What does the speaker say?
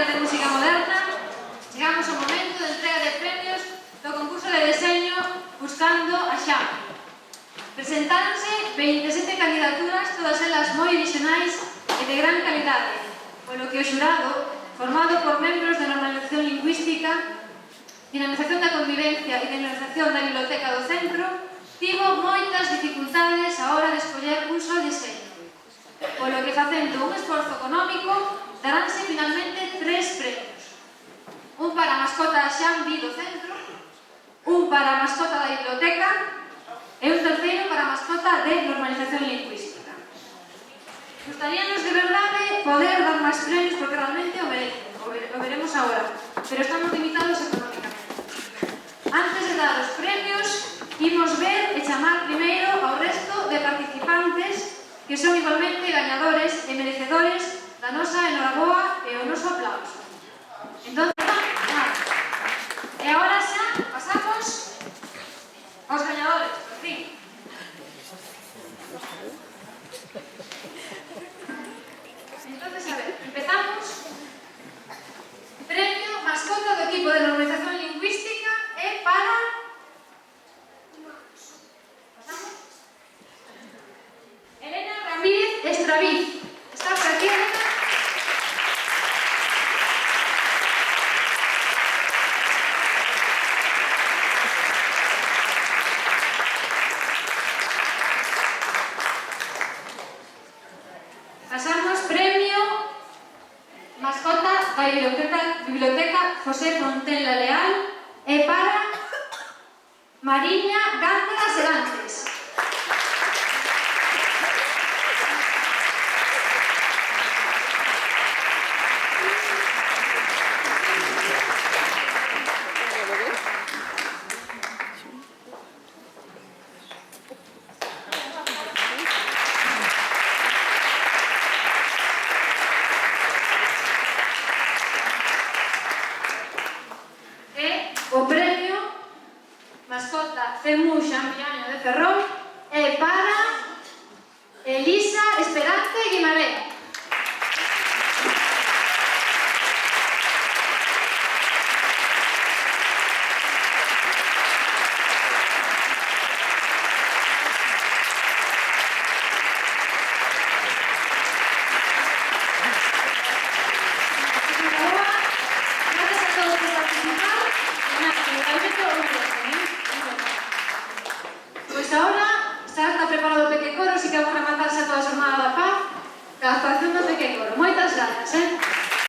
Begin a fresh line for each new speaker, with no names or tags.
de Música Moderna, chegamos ao momento de entrega de premios do concurso de deseño Buscando a Xame. Presentáronse 27 candidaturas, todas elas moi originais e de gran calidade, polo que o xurado, formado por membros de normalización lingüística, dinamización da convivencia e dinamización da biblioteca do centro, tivo moitas dificultades a hora de escoller un só diseño, polo que facendo un esforzo económico daránse finalmente 3 premios. Un para a mascota Xambi do centro, un para a mascota da biblioteca e un terceiro para a mascota de normalización lingüística. Gustaríanos de verdade poder dar máis premios porque realmente o merecen, o veremos agora, pero estamos limitados económicamente. Antes de dar os premios, imos ver e chamar primeiro ao resto de participantes que son igualmente gañadores e merecedores da nosa enhoraboa e o noso aplauso. Entón, e agora xa pasamos aos gañadores, por fin. Entonces, a ver, empezamos. Premio mascota do equipo de normalización lingüística é para... Pasamos. Elena Ramírez Estraviz. Está por aquí, Elena. Pasamos premio mascota da Biblioteca José Fontela Leal e para Mariña Gándara Serantes. O premio mascota Cemu Xampiñaño de Ferrol